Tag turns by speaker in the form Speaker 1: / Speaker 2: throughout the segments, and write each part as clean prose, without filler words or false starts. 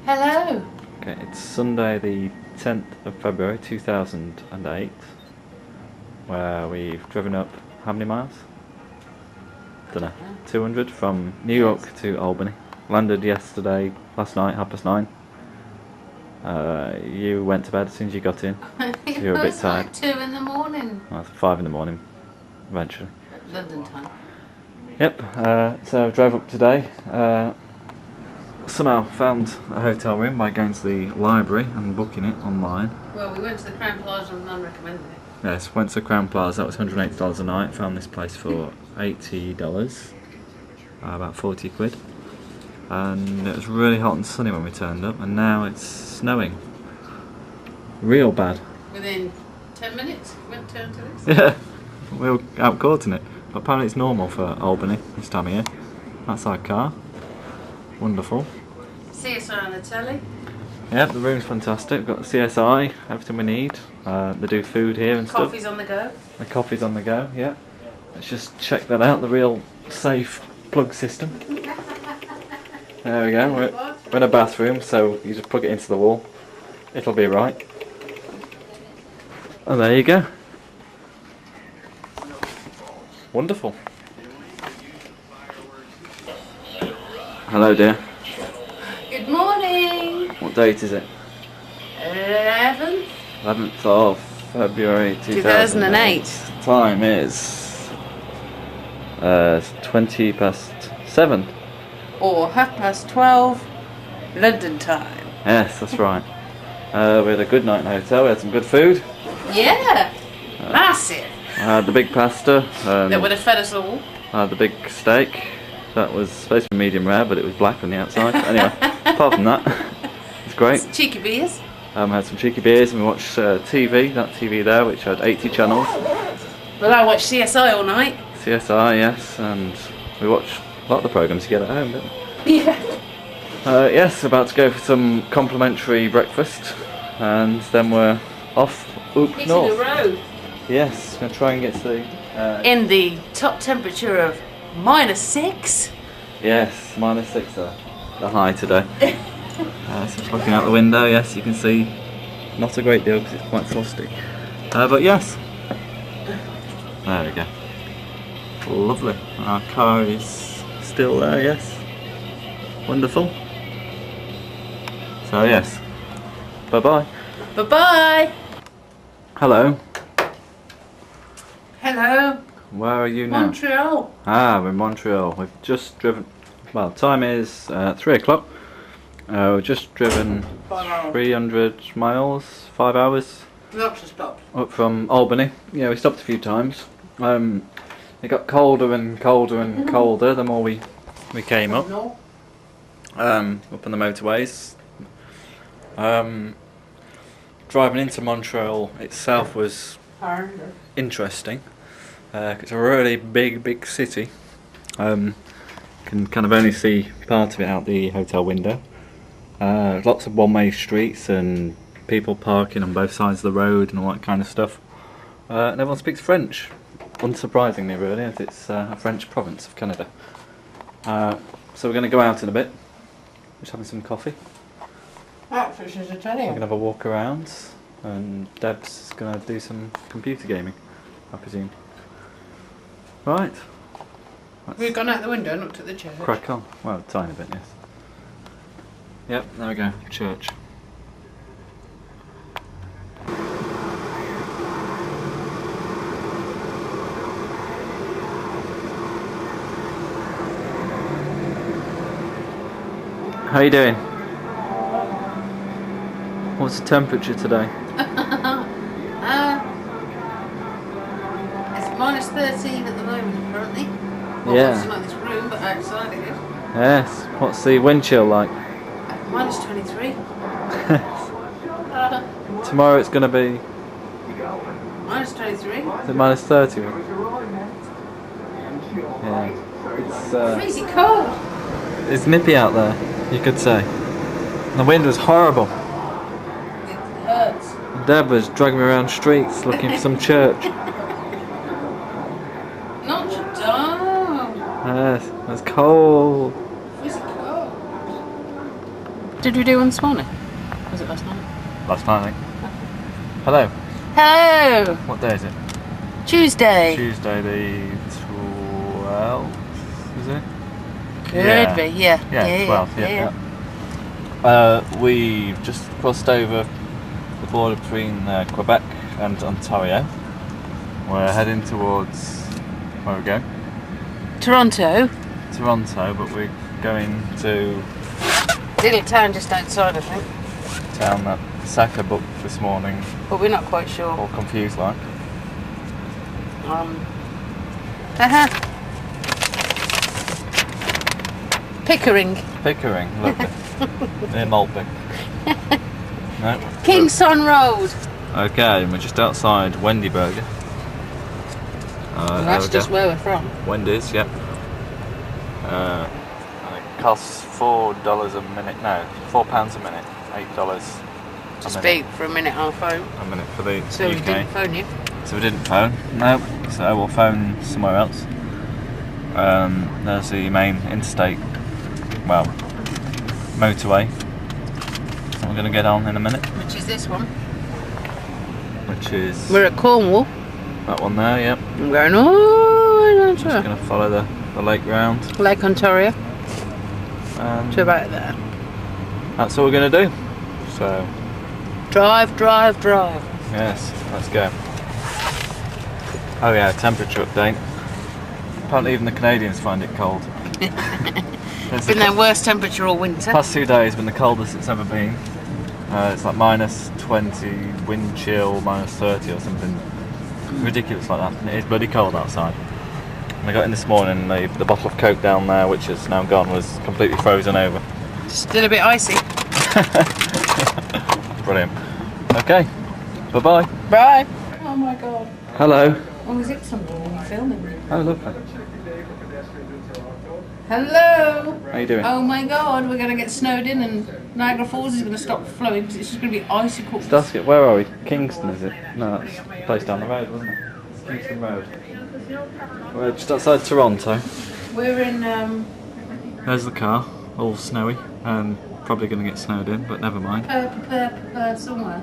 Speaker 1: Hello.
Speaker 2: Okay, it's Sunday the 10th of February 2008, where we've driven up how many miles? Dunno, 200 from New York to Albany. Landed last night, 9:30. You went to bed as soon as you got in. You were a bit tired.
Speaker 1: Like 2 in the morning.
Speaker 2: Well, it's 5 in the morning, eventually.
Speaker 1: London time.
Speaker 2: Yep, so I drove up today. Somehow found a hotel room by going to the library and booking it online.
Speaker 1: Well, we went to the Crown Plaza and none recommended it.
Speaker 2: Yes, went to the Crown Plaza, that was $180 a night. Found this place for $80, about 40 quid. And it was really hot and sunny when we turned up, and now it's snowing. Real bad.
Speaker 1: Within 10 minutes, we went to this.
Speaker 2: Yeah, we were out caught in it. But apparently it's normal for Albany this time of year. That's our car. Wonderful.
Speaker 1: CSI on the telly.
Speaker 2: Yep, the room's fantastic. We've got the CSI, everything we need. They do food here and stuff.
Speaker 1: Coffee's on the go.
Speaker 2: The coffee's on the go, yeah. Let's just check that out, the real safe plug system. There we go, we're in a bathroom, so you just plug it into the wall. It'll be right. And there you go. Wonderful. Hello dear.
Speaker 1: Good morning.
Speaker 2: What date is it?
Speaker 1: 11th.
Speaker 2: 11th of February 2008. Time is 7:20.
Speaker 1: Or 12:30 London time.
Speaker 2: Yes, that's right. We had a good night in the hotel. We had some good food.
Speaker 1: Yeah. Massive.
Speaker 2: I had the big pasta.
Speaker 1: That would have fed us all.
Speaker 2: I had the big steak. That was supposed to be medium rare, but it was black on the outside. Anyway, apart from that, it's great.
Speaker 1: It's cheeky beers.
Speaker 2: Had some cheeky beers and we watched TV, that TV there, which had 80 channels.
Speaker 1: Well, I watched CSI all night.
Speaker 2: CSI, yes, and we watched a lot of the programmes you get at home, don't we?
Speaker 1: Yeah.
Speaker 2: Yes, about to go for some complimentary breakfast, and then we're off up
Speaker 1: Hitting
Speaker 2: north.
Speaker 1: the road.
Speaker 2: Yes, going to try and get to the...
Speaker 1: In the top temperature of -6.
Speaker 2: Yes, -6 the high today. So just looking out the window, yes, you can see not a great deal because it's quite frosty. But yes, there we go. Lovely. Our car is still there, yes. Wonderful. So yes, bye-bye.
Speaker 1: Bye-bye.
Speaker 2: Hello.
Speaker 1: Hello.
Speaker 2: Where are you now?
Speaker 1: Montreal.
Speaker 2: Ah, we're in Montreal. We've just driven, well, time is 3 o'clock. We've just driven 300 miles, 5 hours.
Speaker 1: Lots of stops.
Speaker 2: Up from Albany. Yeah, we stopped a few times. It got colder and colder and colder the more we came up. Up on the motorways. Driving into Montreal itself was interesting. It's a really big city. Can kind of only see part of it out the hotel window. Lots of one-way streets and people parking on both sides of the road and all that kind of stuff. And everyone speaks French, unsurprisingly really, as it's a French province of Canada. So we're going to go out in a bit. Just having some coffee.
Speaker 1: That's what she's
Speaker 2: We're going to have a walk around, and Deb's going to do some computer gaming, I presume. Right.
Speaker 1: We've gone out the window and looked at the church.
Speaker 2: Crack on. Well, a tiny bit, yes. Yep, there we go. Church. How you doing? What's the temperature today?
Speaker 1: It's -13 at the moment, apparently. Well,
Speaker 2: Yeah.
Speaker 1: it's not this room, but outside it is.
Speaker 2: Yes. What's the wind chill like?
Speaker 1: -23.
Speaker 2: Tomorrow it's going to be...
Speaker 1: -23.
Speaker 2: Is it -30? Yeah. It's
Speaker 1: Freezing cold.
Speaker 2: it's nippy out there, you could say. The wind was horrible.
Speaker 1: It hurts.
Speaker 2: Deb was dragging me around streets looking for some church.
Speaker 1: Notre Dame.
Speaker 2: Yes, it's cold.
Speaker 1: Freezing cold. Did we do one this morning? Was it last night?
Speaker 2: Last night, I think. Hello.
Speaker 1: Hello!
Speaker 2: What day is it?
Speaker 1: Tuesday.
Speaker 2: Tuesday the 12th, is it?
Speaker 1: Could be, yeah.
Speaker 2: Yeah, 12th, yeah. We've just crossed over the border between Quebec and Ontario. We're heading towards, where are we going?
Speaker 1: Toronto.
Speaker 2: Toronto, but we're going to
Speaker 1: Little town just outside, I think.
Speaker 2: town that Saka booked this morning,
Speaker 1: But we're not quite sure.
Speaker 2: all confused like.
Speaker 1: Pickering.
Speaker 2: Pickering, lovely. Near Maltby. No.
Speaker 1: Kingston Road.
Speaker 2: Okay, we're just outside Wendy Burger.
Speaker 1: Well, that's just where we're from.
Speaker 2: Wendy's, yep. And it costs $4 a minute. No, £4 a minute. $8
Speaker 1: To
Speaker 2: a
Speaker 1: speak
Speaker 2: minute.
Speaker 1: for a minute on phone.
Speaker 2: A minute for the
Speaker 1: So
Speaker 2: UK.
Speaker 1: we didn't phone you.
Speaker 2: So we didn't phone. No. So we'll phone somewhere else. There's the main interstate. Well, motorway. So we're going to get on in a minute.
Speaker 1: Which is this one.
Speaker 2: Which is
Speaker 1: We're at Cornwall.
Speaker 2: that one there, yep.
Speaker 1: I'm going all
Speaker 2: Just going to follow the lake round.
Speaker 1: Lake Ontario.
Speaker 2: And
Speaker 1: To about there.
Speaker 2: that's what we're going to do. So,
Speaker 1: Drive, drive, drive.
Speaker 2: yes, let's go. Oh yeah, temperature update. Apparently even the Canadians find it cold.
Speaker 1: It's been their worst temperature all winter.
Speaker 2: Past 2 days been the coldest it's ever been. It's like -20, wind chill, -30 or something ridiculous like that. And it is bloody cold outside. And I got in this morning, the bottle of Coke down there, which is now gone, was completely frozen over.
Speaker 1: Still a bit icy.
Speaker 2: Brilliant. Okay, bye-bye.
Speaker 1: Bye. Oh my god.
Speaker 2: Hello.
Speaker 1: Oh, is it something when you're filming?
Speaker 2: Oh, lovely.
Speaker 1: Hello.
Speaker 2: How you doing?
Speaker 1: Oh my god, we're going to get snowed in and Niagara Falls is going to stop flowing because it's just going to be icicles.
Speaker 2: Duskett, where are we? Kingston, is it? No, that's the place down the road, wasn't it? It's Kingston Road. We're just outside Toronto.
Speaker 1: We're in,
Speaker 2: There's the car, all snowy, and probably going to get snowed in, but never mind.
Speaker 1: somewhere.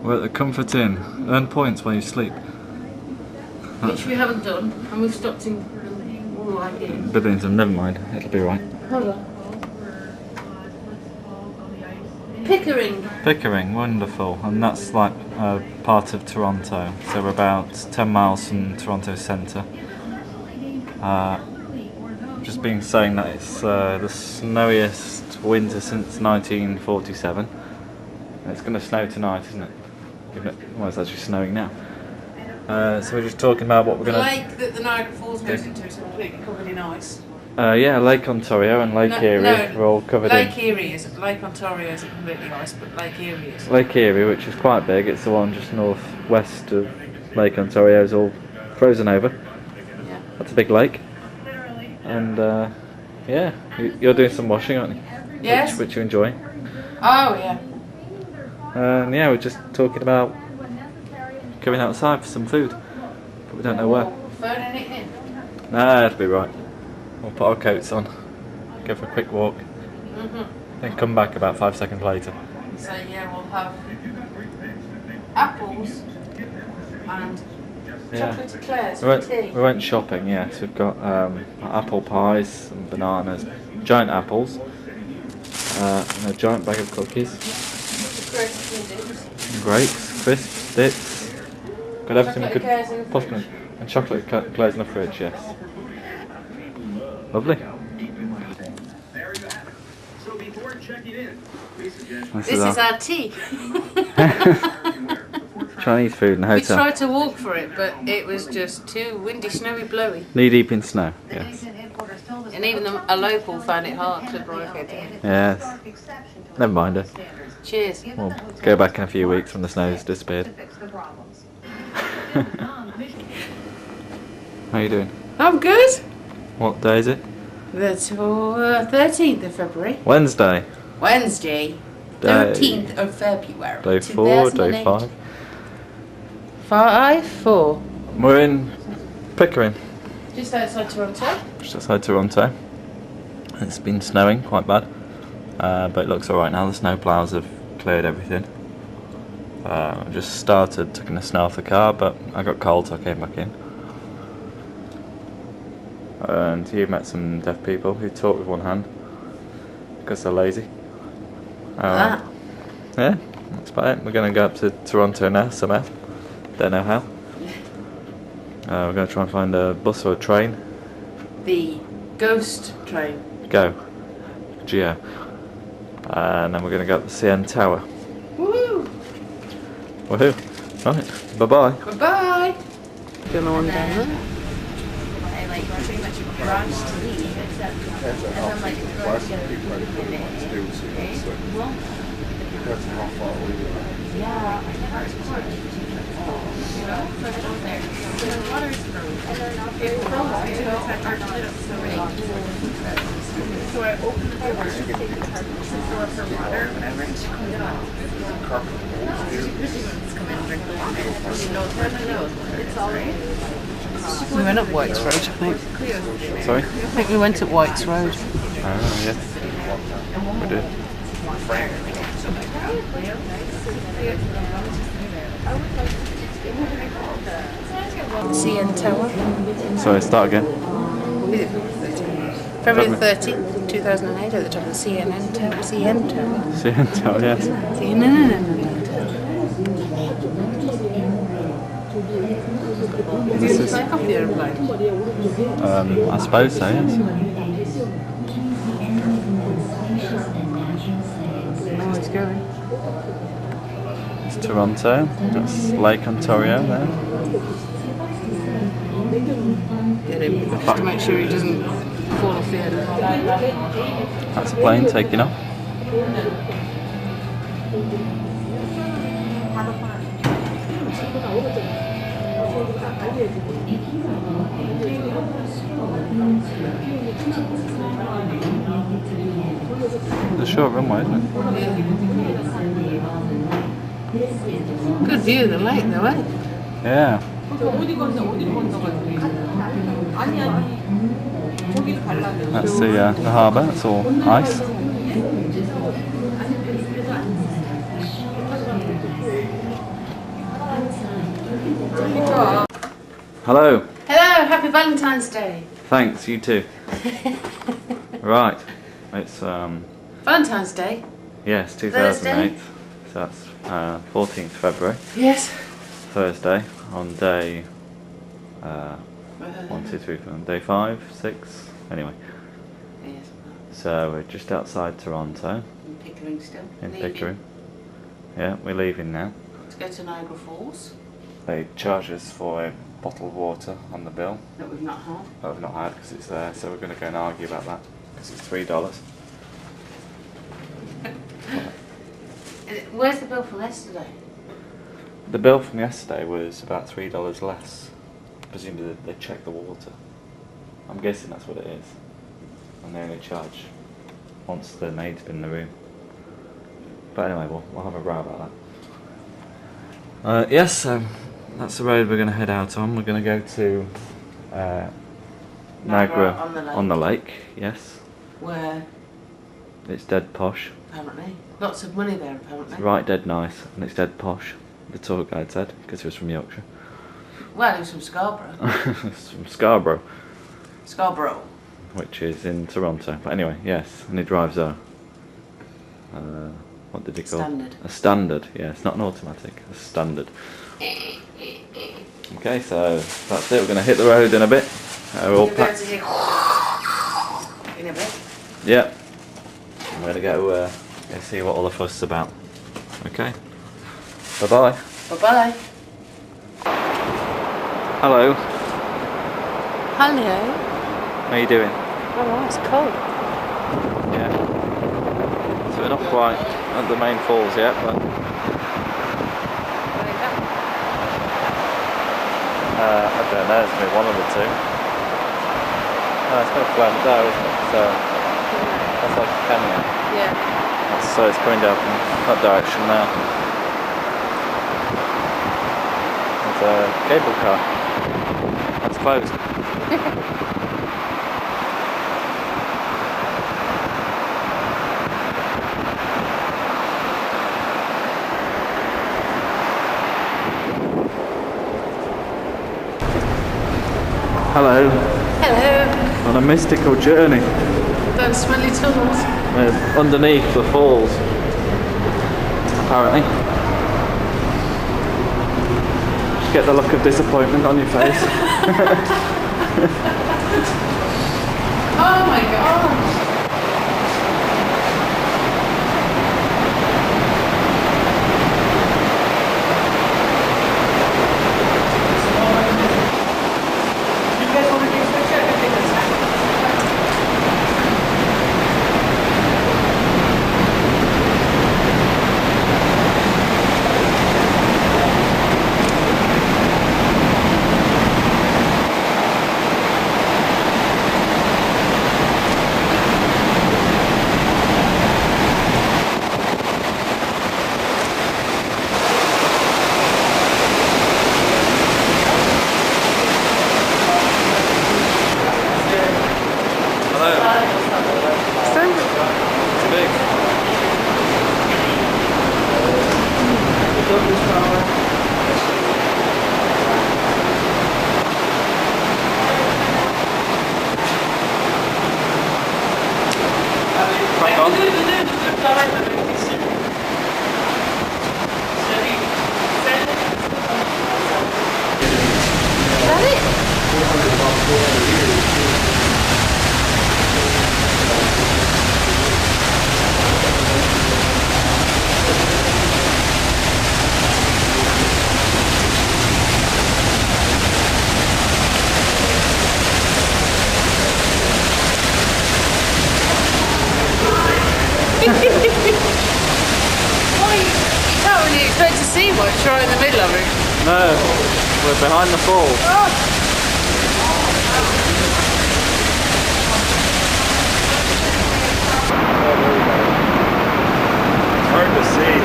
Speaker 2: We're at the Comfort Inn. Earn points while you sleep.
Speaker 1: Which we haven't done, and we've stopped in all ideas.
Speaker 2: Billington, never mind, it'll be right.
Speaker 1: Hold on. Pickering.
Speaker 2: Pickering, wonderful, and that's like part of Toronto, so we're about 10 miles from Toronto centre. Just been saying that it's the snowiest winter since 1947. And it's going to snow tonight, isn't it? Well, it's actually snowing now. So we're just talking about what we're
Speaker 1: The
Speaker 2: going to...
Speaker 1: lake that the Niagara Falls goes into is completely covered in ice.
Speaker 2: Yeah, Lake Ontario and Lake Erie are all covered in.
Speaker 1: Lake Erie is. Lake Ontario isn't completely ice, but Lake Erie is.
Speaker 2: Lake Erie, which is quite big, it's the one just northwest of Lake Ontario, is all frozen over.
Speaker 1: Yeah.
Speaker 2: That's a big lake. And yeah, you're doing some washing, aren't you?
Speaker 1: Yes.
Speaker 2: Which you enjoy.
Speaker 1: Oh yeah.
Speaker 2: And yeah, we're just talking about going outside for some food, but we don't know where.
Speaker 1: Phoning it in.
Speaker 2: Nah, it'll be right. We'll put our coats on, go for a quick walk, then come back about 5 seconds later.
Speaker 1: So yeah, we'll have apples and chocolate eclairs for tea.
Speaker 2: We went shopping, yes. We've got apple pies and bananas, giant apples, and a giant bag of cookies. Grapes, crisps, dips. Got everything we could possibly. And chocolate eclairs in the fridge, yes. Lovely.
Speaker 1: This is our tea.
Speaker 2: Chinese food in a
Speaker 1: We
Speaker 2: hotel.
Speaker 1: tried to walk for it, but it was just too windy, snowy, blowy.
Speaker 2: Knee deep in snow, yes.
Speaker 1: And even a local found it hard to drive here today.
Speaker 2: Yes. Never mind it.
Speaker 1: Cheers.
Speaker 2: We'll go back in a few weeks when the snow's disappeared. How you doing?
Speaker 1: I'm good.
Speaker 2: What day is it?
Speaker 1: The 13th of February.
Speaker 2: Wednesday.
Speaker 1: Wednesday.
Speaker 2: Day-
Speaker 1: 13th of February.
Speaker 2: Day 4, day 5.
Speaker 1: 4.
Speaker 2: We're in Pickering,
Speaker 1: Just outside Toronto.
Speaker 2: just outside Toronto. It's been snowing quite bad. but it looks alright now. The snow ploughs have cleared everything. I just started taking the snow off the car, but I got cold, so I came back in. And you met some deaf people who talk with one hand because they're lazy. Yeah, that's about it. We're going to go up to Toronto now somehow. Don't know how. We're going to try and find a bus or a train.
Speaker 1: The ghost train.
Speaker 2: Go. Geo. And then we're going to go up the CN Tower.
Speaker 1: Woohoo!
Speaker 2: Woohoo! Right. Bye bye.
Speaker 1: Bye bye.
Speaker 3: Don't know one down there.
Speaker 4: I like pretty much rushed to leave, except as I'm like trying to get a yeah, that's cool. You know, so I go there. So the water's frozen. And then I'll get frozen because I aren't lit up so right. So I open the door, the door for water or whatever, and she comes out. She's coming and drink the water. She knows where to go. It's all right.
Speaker 3: We went up White's Road, I think.
Speaker 2: Sorry?
Speaker 3: I think we went up White's Road.
Speaker 2: Ah, yes. We did.
Speaker 1: CN Tower.
Speaker 2: Sorry, start again.
Speaker 1: February 13th, 2008, at the top of the CNN Tower. CN Tower.
Speaker 2: CN Tower, yes.
Speaker 1: CNN.
Speaker 2: This is,
Speaker 1: Back off the aeroplane.
Speaker 2: I suppose so, yes.
Speaker 3: Oh, it's going.
Speaker 2: It's Toronto. That's Lake Ontario there.
Speaker 3: Get him. Just to make sure he doesn't fall off the aeroplane.
Speaker 2: That's a plane taking off. It's a short runway, isn't it?
Speaker 3: Good view of the lake though, eh?
Speaker 2: Yeah. That's the harbour. It's all ice. Hello.
Speaker 1: Hello, happy Valentine's Day.
Speaker 2: Thanks. You too. Right. It's
Speaker 1: Valentine's Day?
Speaker 2: yes, 2008. So that's 14th February.
Speaker 1: Yes.
Speaker 2: Thursday on day 1, 2, 3, 4, day 5, 6. Anyway,
Speaker 1: Yes.
Speaker 2: so we're just outside Toronto
Speaker 1: In Pickering still.
Speaker 2: in
Speaker 1: Leaving.
Speaker 2: Pickering. Yeah, we're leaving now.
Speaker 1: To go to Niagara Falls,
Speaker 2: They charge us for a bottle of water on the bill
Speaker 1: that we've not had.
Speaker 2: that we've not had because it's there. So we're going to go and argue about that because it's $3.
Speaker 1: Where's the bill from yesterday?
Speaker 2: The bill from yesterday was about $3 less. Presumably they check the water. I'm guessing that's what it is. And they only charge once the maid's been in the room. But anyway, we'll have a row about that. Yes, so that's the road we're going to head out on. We're going to go to Niagara on the lake. Yes.
Speaker 1: Where,
Speaker 2: It's dead posh.
Speaker 1: apparently, lots of money there, apparently.
Speaker 2: It's right dead nice and it's dead posh, the tour guide said, because he was from Yorkshire.
Speaker 1: Well, it was from Scarborough.
Speaker 2: It's from Scarborough,
Speaker 1: Scarborough.
Speaker 2: which is in Toronto. But anyway, yes, and he drives a what did he call
Speaker 1: Standard.
Speaker 2: A standard, yeah, it's not an automatic, a standard. Okay, so that's it, we're going to hit the road in a bit. We're all
Speaker 1: You're going
Speaker 2: packed.
Speaker 1: to hear in a bit.
Speaker 2: Yeah. I'm going to go see what all the fuss is about. Okay. Bye-bye.
Speaker 1: Bye-bye.
Speaker 2: Hello.
Speaker 3: Hello.
Speaker 2: How are you doing?
Speaker 3: Oh, it's cold.
Speaker 2: Yeah. So we're not quite at the main falls yet, but I don't know, it's going to be one of the two. No, it's going to flow down, isn't it? So that's like a canyon.
Speaker 3: Yeah.
Speaker 2: So it's coming down from that direction now. There's a cable car. That's closed. Hello.
Speaker 1: Hello.
Speaker 2: On a mystical journey.
Speaker 1: Don't smelly tools.
Speaker 2: Underneath the falls. Apparently. Just get the look of disappointment on your face.
Speaker 1: Oh my god. See much right in the middle of it.
Speaker 2: No, we're behind the falls. It's hard to see.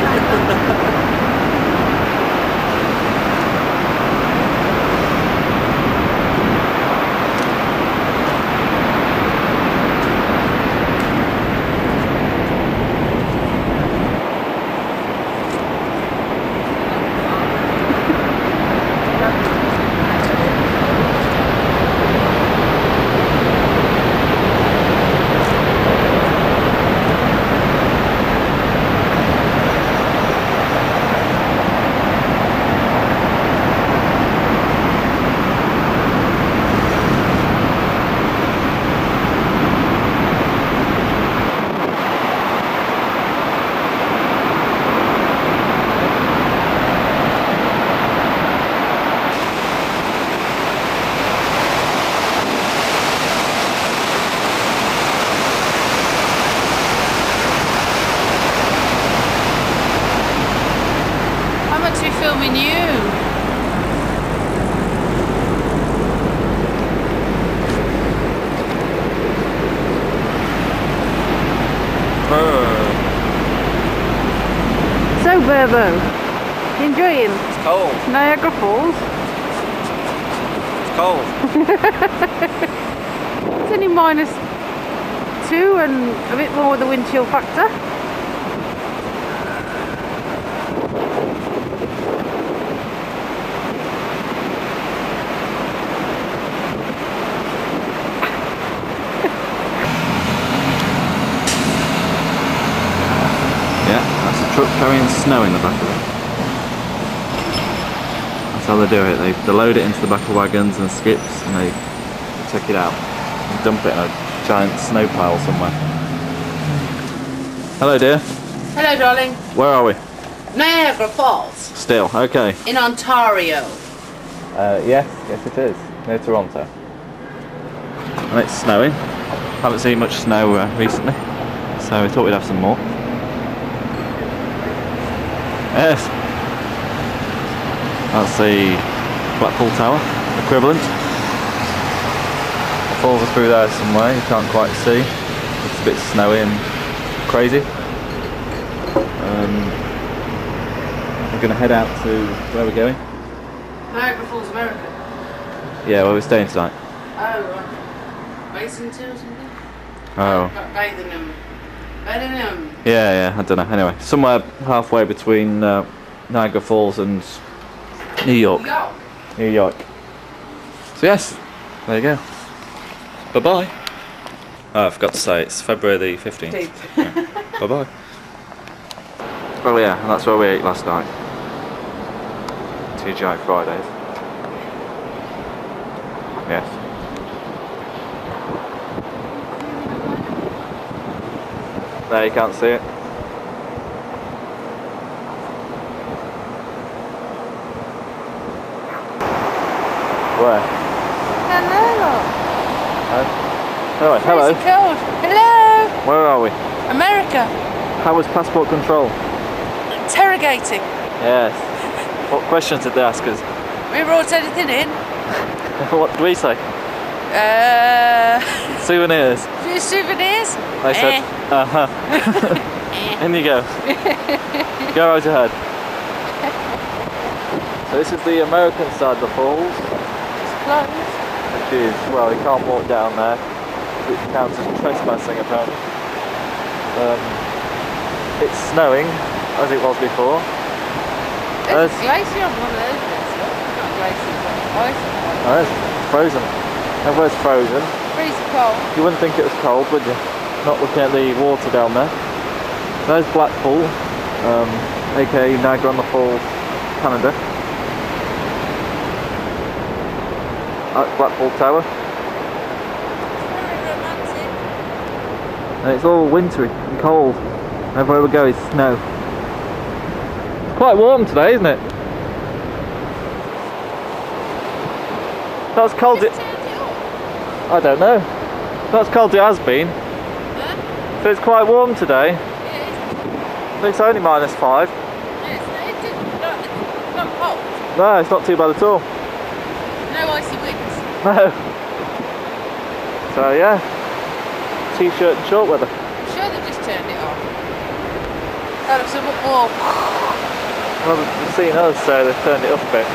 Speaker 1: Filming you. So Burbo, enjoying
Speaker 2: It's cold.
Speaker 1: Niagara Falls?
Speaker 2: It's cold.
Speaker 1: It's only -2 and a bit more with the wind chill factor.
Speaker 2: Truck carrying snow in the back of it. That's how they do it. They load it into the back of wagons and skips and they take it out and dump it in a giant snow pile somewhere. Hello dear.
Speaker 1: Hello darling.
Speaker 2: Where are we?
Speaker 1: Niagara Falls.
Speaker 2: Still, okay.
Speaker 1: In Ontario.
Speaker 2: Yes it is. Near Toronto. And it's snowing. Haven't seen much snow recently, so we thought we'd have some more. Yes. That's the Blackpool Tower equivalent. It falls through there somewhere, you can't quite see. It's a bit snowy and crazy. We're going to head out to, where are we going?
Speaker 1: Niagara Falls, America.
Speaker 2: Yeah, where we're staying tonight.
Speaker 1: Oh, right. Basin 2 or something?
Speaker 2: Oh. Yeah, I don't know. Anyway, somewhere halfway between Niagara Falls and New York. New York. So yes, there you go. Bye bye. Oh, I forgot to say it's February the 15th. Yeah. Bye bye. Oh yeah, and that's where we ate last night. TGI Fridays. Yes. There, you can't see it. Where?
Speaker 1: Hello.
Speaker 2: Oh, hello.
Speaker 1: Crazy cold. Hello.
Speaker 2: Where are we?
Speaker 1: America.
Speaker 2: How was passport control?
Speaker 1: Interrogating.
Speaker 2: Yes. What questions did they ask us?
Speaker 1: We brought anything in.
Speaker 2: What did we say? Souvenirs.
Speaker 1: Few souvenirs.
Speaker 2: They said, uh-huh. In you go. Go right ahead. So this is the American side of the falls.
Speaker 1: It's closed.
Speaker 2: Which is, well, you can't walk down there. It counts as trespassing apparently. It's snowing, as it was before.
Speaker 1: There's a glacier on one of those bits. It's not a glacier, it's ice.
Speaker 2: Oh, it's frozen. Everywhere's frozen.
Speaker 1: Freezing cold.
Speaker 2: You wouldn't think it was cold, would you? Not looking at the water down there. There's Blackpool, aka Niagara-on-the-Falls, Canada. That's Blackpool Tower.
Speaker 1: Very romantic.
Speaker 2: And it's all wintry and cold. Everywhere we go is snow. It's quite warm today, isn't it? Not as cold as it... I don't know. Not as cold as it has been.
Speaker 1: Huh?
Speaker 2: So it's quite warm today.
Speaker 1: Yeah,
Speaker 2: It's only -5.
Speaker 1: it's not cold.
Speaker 2: No, it's not too bad at all.
Speaker 1: No icy winds.
Speaker 2: No. So yeah, t-shirt and short weather.
Speaker 1: I'm sure they've just turned it off. That looks a bit more.
Speaker 2: Well, they've seen us, so they've turned it up a bit.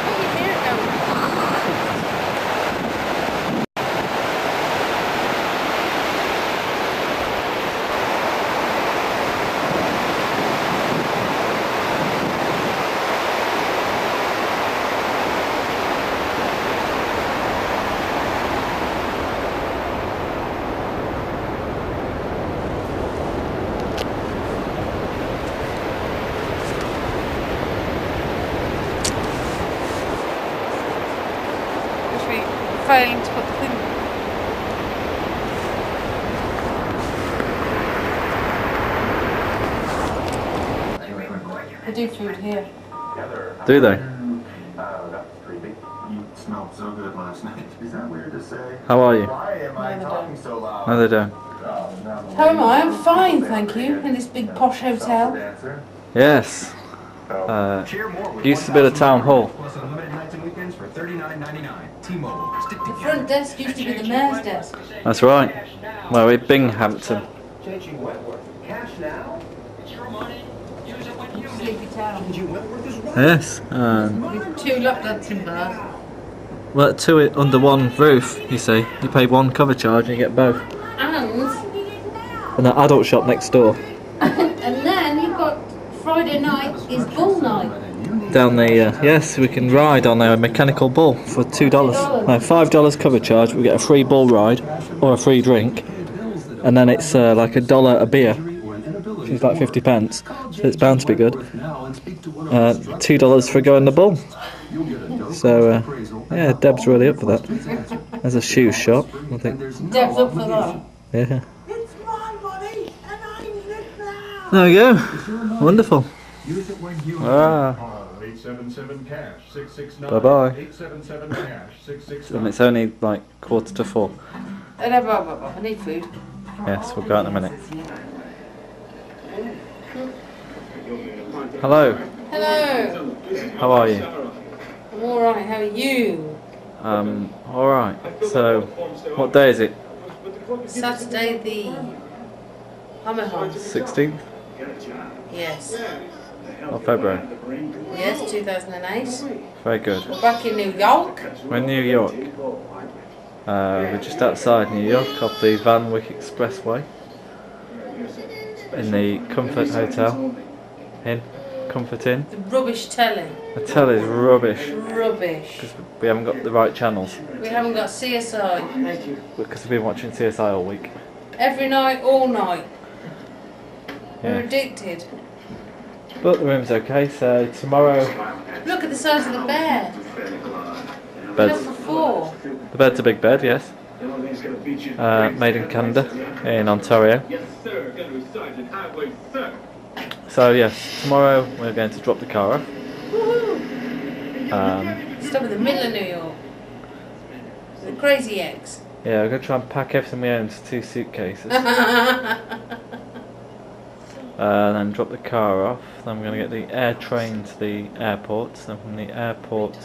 Speaker 1: Oh, you hear it going. Failing to put the thing. They do food here.
Speaker 2: Do they?
Speaker 5: That's creepy. You smelled so good last night. Is that weird to say?
Speaker 2: How are you?
Speaker 5: Why am I
Speaker 1: No, they
Speaker 5: talking so loud?
Speaker 2: No, they don't.
Speaker 1: How am I? I'm fine, thank you. In this big posh hotel.
Speaker 2: Yes. Used to be the town hall.
Speaker 1: The front desk used to be the mayor's desk.
Speaker 2: That's right. Well, we're Binghamton.
Speaker 1: Sleepy town.
Speaker 2: Yes.
Speaker 1: With 2 lap dancing bars.
Speaker 2: Well, 2 under one roof, you see. You pay 1 cover charge and you get both. And that adult shop next door.
Speaker 1: And then you've got Friday night is bull night.
Speaker 2: Down the, yes, we can ride on a mechanical bull for $2. No, $5 cover charge. We get a free bull ride or a free drink. And then it's like $1 a beer. Which is like 50 pence. So it's bound to be good. $2 for going the bull. So, yeah, Deb's really up for that. There's a shoe shop, I think.
Speaker 1: Deb's up for that.
Speaker 2: Yeah. There we go. Wonderful. Ah. Bye bye. And it's only like 4:45.
Speaker 1: I need food.
Speaker 2: Yes, we'll go out in a minute. Hello.
Speaker 1: Hello.
Speaker 2: How are you?
Speaker 1: I'm alright, how are you?
Speaker 2: Alright. So, what day is it?
Speaker 1: Saturday the Hammerhorn.
Speaker 2: 16th
Speaker 1: Yes.
Speaker 2: of February.
Speaker 1: Yes, 2008.
Speaker 2: Very good.
Speaker 1: We're back in New York.
Speaker 2: We're in New York. We're just outside New York off the Van Wyck Expressway in the Comfort Hotel Inn. comforting.
Speaker 1: The rubbish telly.
Speaker 2: The telly's rubbish.
Speaker 1: Rubbish.
Speaker 2: Because we haven't got the right channels.
Speaker 1: We haven't got CSI.
Speaker 2: Because we've been watching CSI all week.
Speaker 1: Every night, all night.
Speaker 2: Yeah.
Speaker 1: We're addicted.
Speaker 2: But the room's okay, so tomorrow...
Speaker 1: Look at the size of the bed.
Speaker 2: Bed's,
Speaker 1: Enough for 4.
Speaker 2: the bed's a big bed, yes. Made in Canada, in Ontario. So yes, tomorrow we're going to drop the car off.
Speaker 1: Woohoo! Stop in the middle of New York. The crazy ex.
Speaker 2: Yeah, we're going to try and pack everything we own into 2 suitcases. Then drop the car off. Then we're going to get the air train to the airport. Then from the airport,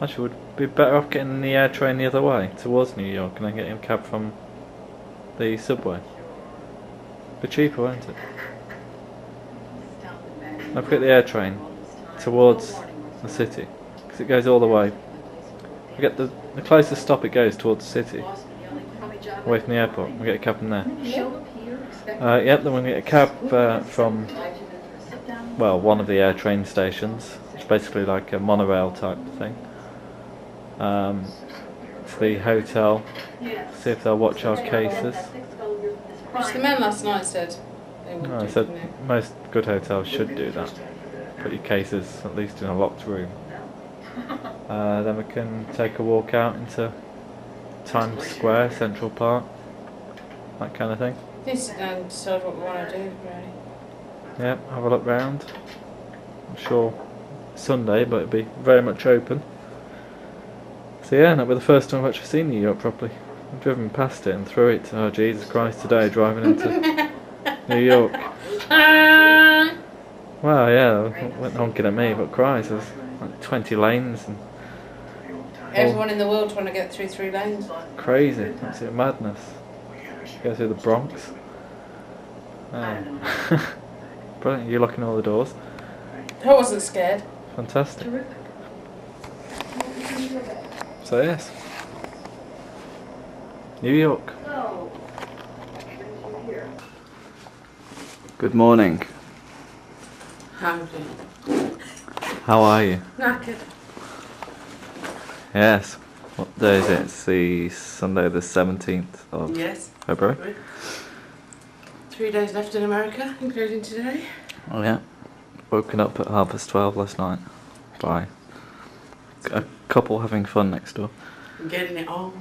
Speaker 2: actually, we'd be better off getting the air train the other way towards New York, and then getting a cab from the subway. Be cheaper, won't it? Now, if we get the air train towards the city, because it goes all the way. We get the closest stop it goes towards the city, away from the airport. We get a cab from there. Yep, then we'll get a cab from, well, one of the air train stations. It's basically like a monorail type thing. To the hotel, see if they'll watch our cases.
Speaker 1: Which the man last night said they would
Speaker 2: I
Speaker 1: do,
Speaker 2: said
Speaker 1: didn't they?
Speaker 2: most good hotels should do that. Put your cases at least in a locked room. Then we can take a walk out into Times Square, Central Park, that kind of thing.
Speaker 1: We need to sit down and decide what we want to do, really.
Speaker 2: Yep, have a look round. I'm sure Sunday, but it'll be very much open. So yeah, that'll be the first time I've actually seen New York properly. I've driven past it and through it. Oh Jesus Christ, today driving into New York. Well, yeah, went honking at me, but Christ, there's like 20 lanes and
Speaker 1: Everyone in the world trying to get through 3 lanes.
Speaker 2: crazy, absolute madness. Go through the Bronx. Oh. Brilliant, you're locking all the doors.
Speaker 1: I wasn't scared.
Speaker 2: Fantastic. So yes, New York. Good morning.
Speaker 1: Howdy.
Speaker 2: How are you?
Speaker 1: Knackered.
Speaker 2: Yes. What day is it? It's the Sunday the 17th of
Speaker 1: Yes.
Speaker 2: February.
Speaker 1: 3 days left in America, including today.
Speaker 2: Oh yeah. Woken up at 12:30 last night by a couple having fun next door.
Speaker 1: Getting it on.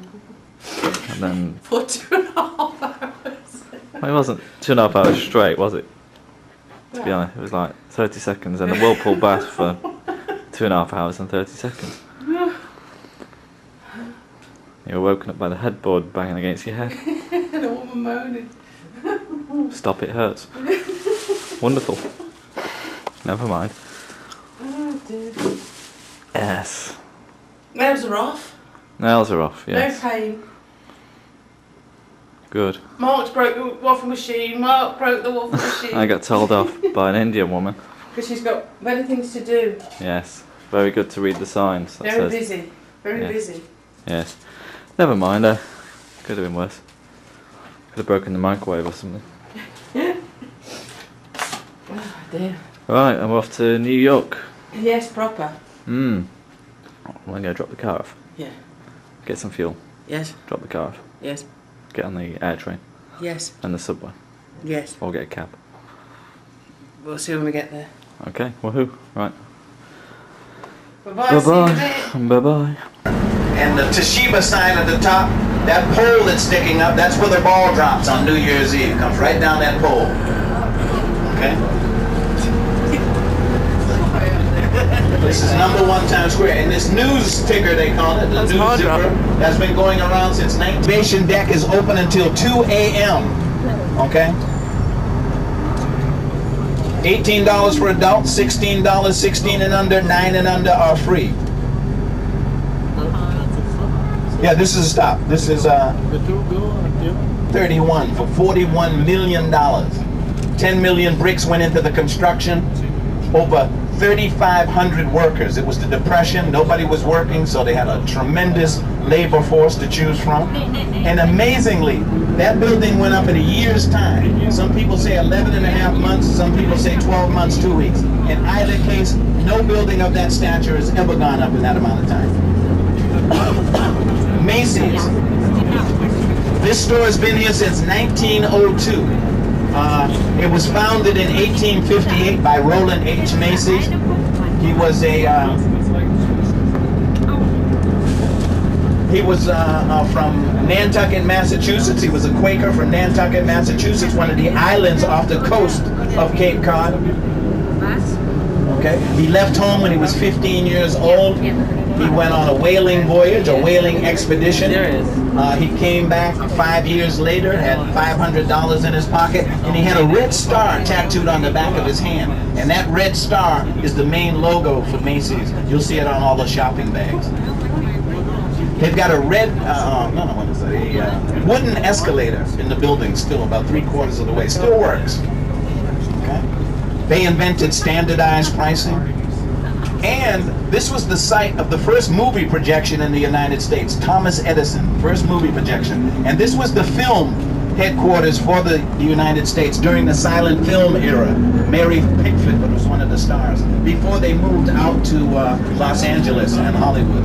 Speaker 2: And then
Speaker 1: For 2.5 hours.
Speaker 2: well, it wasn't 2.5 hours straight, was it? To be honest, it was like 30 seconds and a whirlpool bath for 2.5 hours and 30 seconds. You were woken up by the headboard banging against your head.
Speaker 1: And a woman moaning.
Speaker 2: Stop, it hurts. Wonderful. Never mind.
Speaker 1: Oh dear.
Speaker 2: Yes.
Speaker 1: Nails are off.
Speaker 2: Nails are off, yes.
Speaker 1: No pain.
Speaker 2: Good.
Speaker 1: Mark's broke the waffle machine. Mark broke the waffle machine.
Speaker 2: I got told off by an Indian woman.
Speaker 1: Because she's got many things to do.
Speaker 2: Yes. Very good to read the signs. That
Speaker 1: Very
Speaker 2: says,
Speaker 1: busy. Very
Speaker 2: Yeah.
Speaker 1: busy.
Speaker 2: Yes. Never mind, could have been worse. Could have broken the microwave or something.
Speaker 1: Oh dear.
Speaker 2: Right, I'm off to New York.
Speaker 1: Yes, proper.
Speaker 2: I'm going to drop the car off.
Speaker 1: Yeah.
Speaker 2: Get some fuel.
Speaker 1: Yes.
Speaker 2: Drop the car off.
Speaker 1: Yes.
Speaker 2: Get on the air train
Speaker 1: Yes.
Speaker 2: and the subway.
Speaker 1: Yes.
Speaker 2: Or get a cab.
Speaker 1: We'll see when we get there.
Speaker 2: Okay, woohoo. Right.
Speaker 1: Bye-bye.
Speaker 2: Bye
Speaker 1: See you in a bit.
Speaker 2: bye. Bye bye.
Speaker 6: And the Toshiba sign at the top, that pole that's sticking up, that's where the ball drops on New Year's Eve. Comes right down that pole. Okay? This is #1 Times Square. And this news ticker, they call it, the
Speaker 1: That's
Speaker 6: news
Speaker 1: hard
Speaker 6: zipper,
Speaker 1: rock.
Speaker 6: that's been going around since 19. Deck is open until 2 a.m. Okay? $18 for adults, $16, 16 and under, 9 and under are free. Yeah, this is a stop. This is 31 for $41 million. 10 million bricks went into the construction. over 3,500 workers. It was the Depression, nobody was working, so they had a tremendous labor force to choose from. And amazingly, that building went up in a year's time. Some people say 11 and a half months, some people say 12 months, 2 weeks. In either case, no building of that stature has ever gone up in that amount of time. Macy's. This store has been here since 1902. It was founded in 1858 by Roland H. Macy. He was from Nantucket, Massachusetts. He was a Quaker from Nantucket, Massachusetts, one of the islands off the coast of Cape Cod. Okay. He left home when he was 15 years old. He went on a whaling voyage, a whaling expedition. He came back 5 years later, had $500 in his pocket, and he had a red star tattooed on the back of his hand. And that red star is the main logo for Macy's. You'll see it on all the shopping bags. They've got a red, wooden escalator in the building still, about 3/4 of the way. Still works. Okay. They invented standardized pricing. And this was the site of the first movie projection in the United States. Thomas Edison, first movie projection. And this was the film headquarters for the United States during the silent film era. Mary Pickford was one of the stars before they moved out to Los Angeles and Hollywood.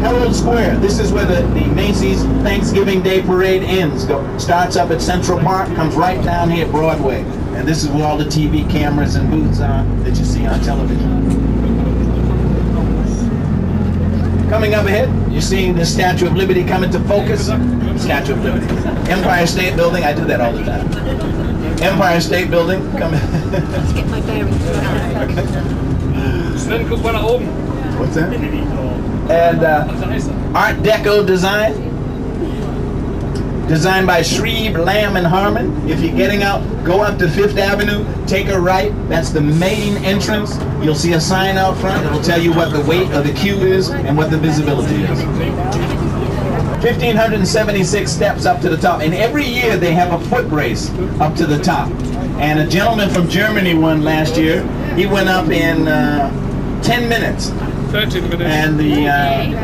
Speaker 6: Herald Square, this is where the Macy's Thanksgiving Day Parade ends. Starts up at Central Park, comes right down here at Broadway. And this is where all the TV cameras and booths are that you see on television. Coming up ahead, you're seeing the Statue of Liberty come into focus. Statue of Liberty. Empire State Building, I do that all the time. Empire State Building, come in.
Speaker 3: Let's get my bearings.
Speaker 6: What's that? And Art Deco design. Designed by Shreve, Lamb, and Harmon. If you're getting out, go up to 5th Avenue, take a right. That's the main entrance. You'll see a sign out front that will tell you what the weight of the queue is and what the visibility is. 1,576 steps up to the top. And every year they have a foot race up to the top. And a gentleman from Germany won last year. He went up in 10 minutes.
Speaker 7: 13 minutes.
Speaker 6: And the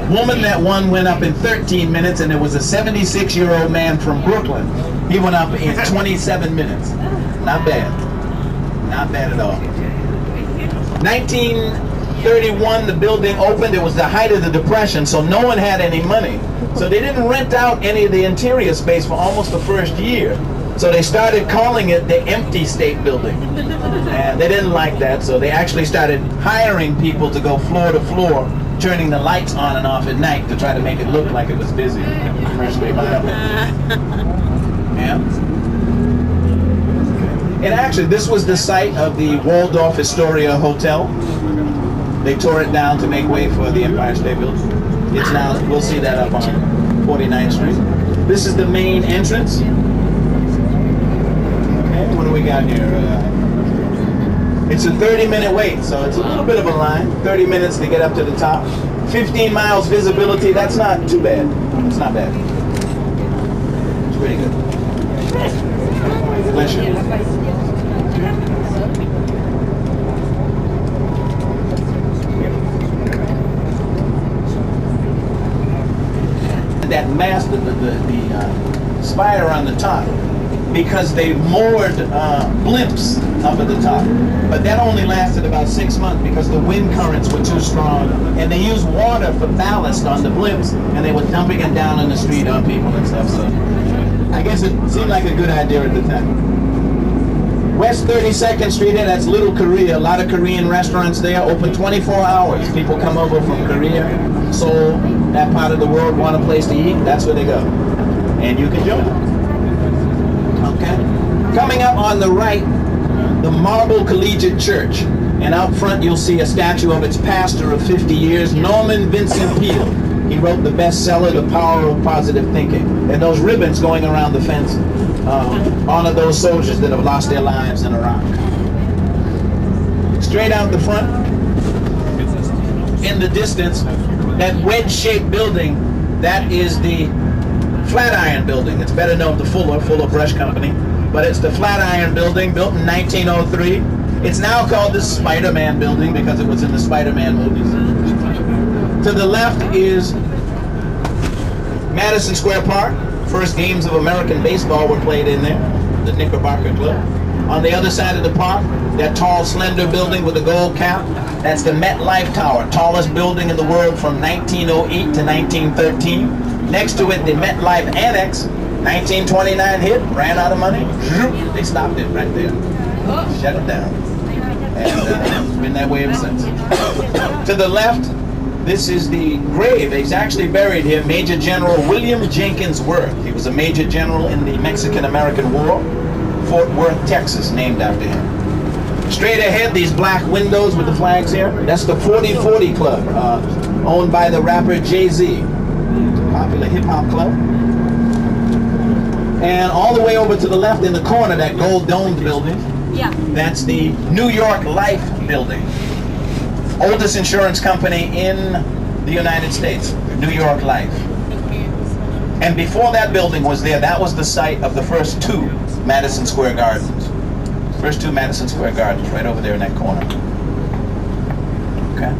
Speaker 6: woman that won went up in 13 minutes, and there was a 76-year-old man from Brooklyn. He went up in 27 minutes. Not bad. Not bad at all. 1931, the building opened. It was the height of the Depression, so no one had any money. So they didn't rent out any of the interior space for almost the first year. So they started calling it the Empty State Building. And they didn't like that, so they actually started hiring people to go floor to floor, turning the lights on and off at night to try to make it look like it was busy. First day by yeah. And actually, this was the site of the Waldorf Astoria Hotel. They tore it down to make way for the Empire State Building. It's now, we'll see that up on 49th Street. This is the main entrance. What do we got here? It's a 30-minute wait, so it's a little bit of a line. 30 minutes to get up to the top. 15 miles visibility, that's not too bad. It's not bad. It's pretty good. Bless you. That mast, the spire on the top, because they moored blimps up at the top. But that only lasted about 6 months because the wind currents were too strong. And they used water for ballast on the blimps, and they were dumping it down on the street on people and stuff. So I guess it seemed like a good idea at the time. West 32nd Street, that's Little Korea. A lot of Korean restaurants there, open 24 hours. People come over from Korea, Seoul, that part of the world, want a place to eat, that's where they go. And you can join them. Okay. Coming up on the right, the Marble Collegiate Church. And out front you'll see a statue of its pastor of 50 years, Norman Vincent Peale. He wrote the bestseller, The Power of Positive Thinking. And those ribbons going around the fence honor those soldiers that have lost their lives in Iraq. Straight out the front, in the distance, that wedge-shaped building, that is the Flatiron Building. It's better known to Fuller Brush Company, but it's the Flatiron Building, built in 1903. It's now called the Spider-Man building because it was in the Spider-Man movies. To the left is Madison Square Park. First games of American baseball were played in there, the Knickerbocker Club. On the other side of the park, that tall, slender building with the gold cap, that's the MetLife Tower, tallest building in the world from 1908 to 1913. Next to it, the MetLife Annex, 1929 hit, ran out of money. They stopped it right there. Shut it down. And it's been that way ever since. To the left, this is the grave. He's actually buried here, Major General William Jenkins Worth. He was a Major General in the Mexican-American War. Fort Worth, Texas, named after him. Straight ahead, these black windows with the flags here, that's the 4040 Club, owned by the rapper Jay-Z. Popular hip-hop club. And all the way over to the left in the corner, that gold domed building, that's the New York Life building. Oldest insurance company in the United States, New York Life. And before that building was there, that was the site of the first two Madison Square Gardens. First two Madison Square Gardens, right over there in that corner. Okay.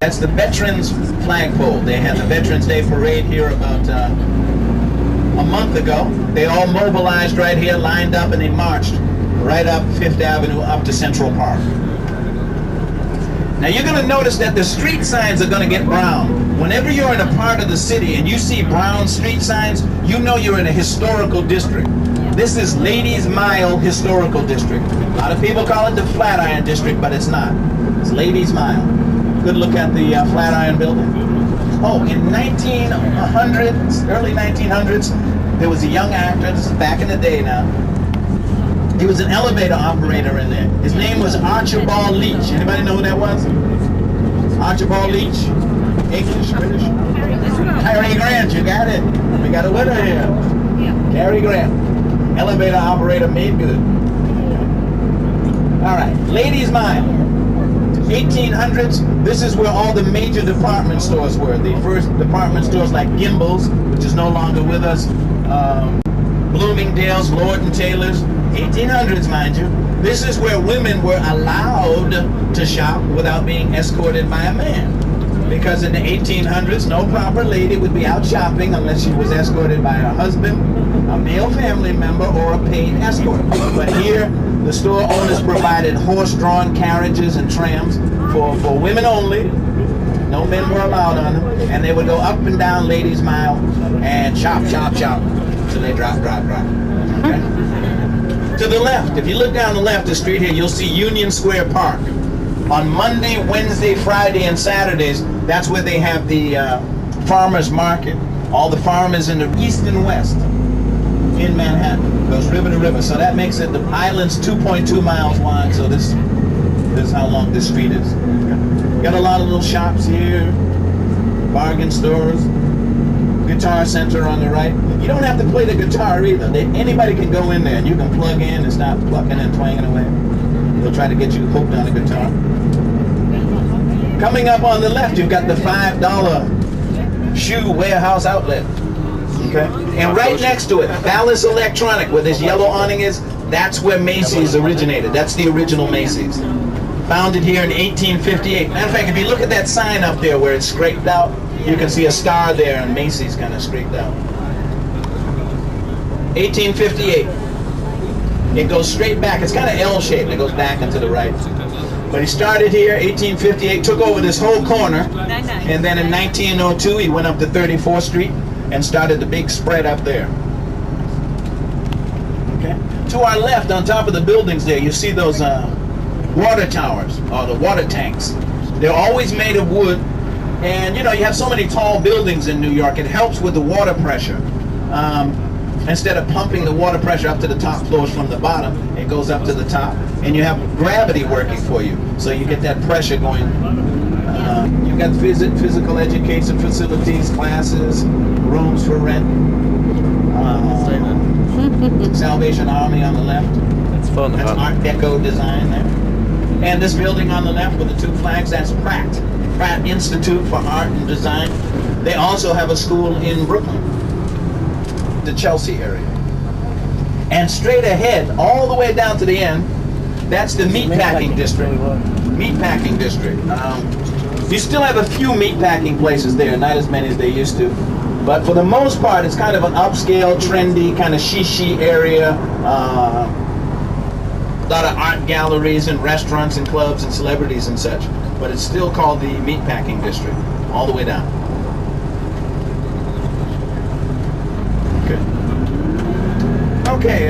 Speaker 6: That's the Veterans Flagpole. They had the Veterans Day Parade here about a month ago. They all mobilized right here, lined up, and they marched right up Fifth Avenue up to Central Park. Now you're going to notice that the street signs are going to get brown. Whenever you're in a part of the city and you see brown street signs, you know you're in a historical district. This is Ladies Mile Historical District. A lot of people call it the Flatiron District, but it's not. It's Ladies Mile. Good look at the Flatiron building. Oh, in 1900s, early 1900s, there was a young actor, this is back in the day now. He was an elevator operator in there. His name was Archibald Leach. Anybody know who that was? Archibald Leach? English, British? Cary Grant, you got it. We got a winner here. Cary Grant. Elevator operator made good. All right, Ladies Mile. 1800s, this is where all the major department stores were. The first department stores like Gimbel's, which is no longer with us, Bloomingdale's, Lord & Taylor's, 1800s, mind you. This is where women were allowed to shop without being escorted by a man. Because in the 1800s, no proper lady would be out shopping unless she was escorted by her husband, a male family member, or a paid escort. But here, the store owners provided horse-drawn carriages and trams for women only. No men were allowed on them. And they would go up and down Ladies Mile and shop, shop, shop, till they drop. Okay? To the left, if you look down the left of the street here, you'll see Union Square Park. On Monday, Wednesday, Friday, and Saturdays, that's where they have the farmers market. All the farmers in the east and west in Manhattan. Goes river to river. So that makes it, the island's 2.2 miles wide. So this is how long this street is. Got a lot of little shops here, bargain stores, guitar center on the right. You don't have to play the guitar either. Anybody can go in there and you can plug in and start plucking and twanging away. They'll try to get you hooked on the guitar. Coming up on the left, you've got the $5 shoe warehouse outlet. Okay? And right next to it, Ballas Electronic, where this yellow awning is, that's where Macy's originated. That's the original Macy's. Founded here in 1858. Matter of fact, if you look at that sign up there where it's scraped out, you can see a star there and Macy's kind of scraped out. 1858. It goes straight back. It's kind of L-shaped. It goes back and to the right. But he started here, 1858, took over this whole corner, and then in 1902 he went up to 34th Street and started the big spread up there. Okay. To our left, on top of the buildings there, you see those water towers, or the water tanks. They're always made of wood, and you know, you have so many tall buildings in New York, it helps with the water pressure. Instead of pumping the water pressure up to the top floors from the bottom, it goes up to the top, and you have gravity working for you, so you get that pressure going. You've got physical education facilities, classes, rooms for rent. Salvation Army on the left.
Speaker 2: That's fun.
Speaker 6: That's Art Deco design there. And this building on the left with the two flags, that's Pratt Institute for Art and Design. They also have a school in Brooklyn, the Chelsea area. And straight ahead, all the way down to the end, That's the meatpacking district. Meatpacking district. You still have a few meatpacking places there, not as many as they used to. But for the most part, it's kind of an upscale, trendy, kind of shishi area. A lot of art galleries and restaurants and clubs and celebrities and such. But it's still called the meatpacking district, all the way down. Okay. Okay,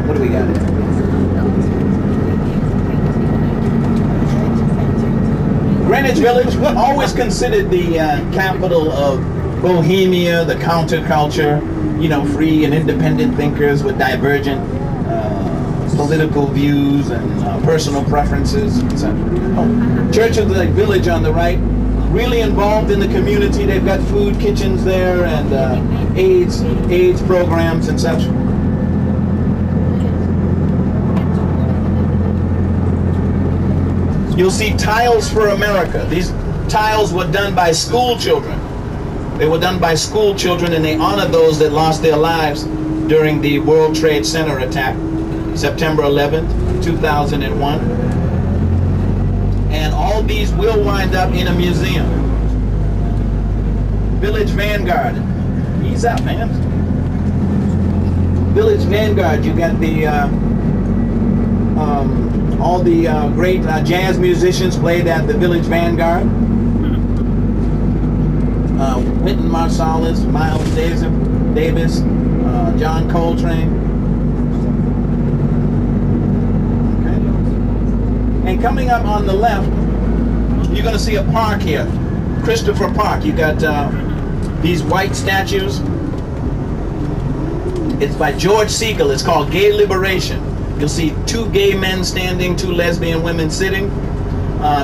Speaker 6: what do we got here? Greenwich Village, always considered the capital of Bohemia, the counterculture, you know, free and independent thinkers with divergent political views and personal preferences. Church of the Village on the right, really involved in the community. They've got food kitchens there and AIDS programs and such. You'll see Tiles for America. These tiles were done by school children. They were done by school children, and they honor those that lost their lives during the World Trade Center attack, September 11th, 2001. And all these will wind up in a museum. Village Vanguard. Ease up, man. Village Vanguard, you got the all the great jazz musicians played at the Village Vanguard. Wynton Marsalis, Miles Davis, John Coltrane. Okay. And coming up on the left, you're going to see a park here, Christopher Park. You got these white statues. It's by George Segal. It's called Gay Liberation. You'll see 2 gay men standing, 2 lesbian women sitting.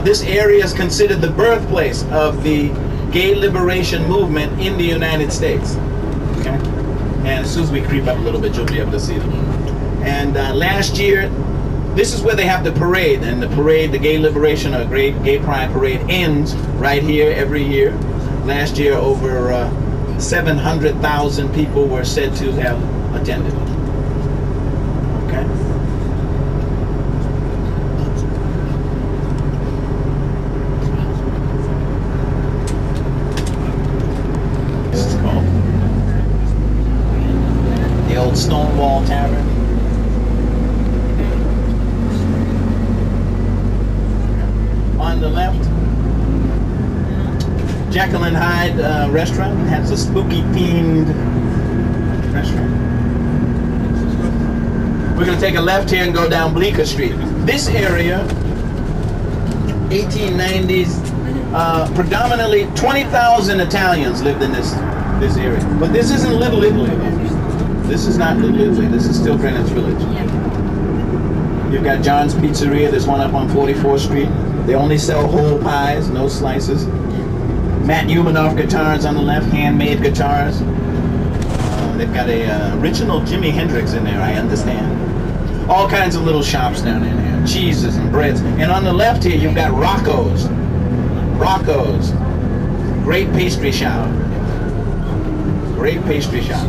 Speaker 6: This area is considered the birthplace of the gay liberation movement in the United States. Okay? And as soon as we creep up a little bit, you'll be able to see them. And last year, this is where they have the parade. And the parade, the Gay Liberation or Great Gay Pride Parade, ends right here every year. Last year, over 700,000 people were said to have attended. Okay? Stonewall Tavern. On the left, Jekyll and Hyde restaurant. Has a spooky themed restaurant. We're going to take a left here and go down Bleecker Street. This area, 1890s, predominantly 20,000 Italians lived in this area. But this isn't Little Italy. This is not Little Italy. This is still Greenwich Village. You've got John's Pizzeria. There's one up on 44th Street. They only sell whole pies, no slices. Matt Humanoff guitars on the left, handmade guitars. They've got a original Jimi Hendrix in there, I understand. All kinds of little shops down in there. Cheeses and breads. And on the left here, you've got Rocco's. Rocco's. Great pastry shop. Great pastry shop.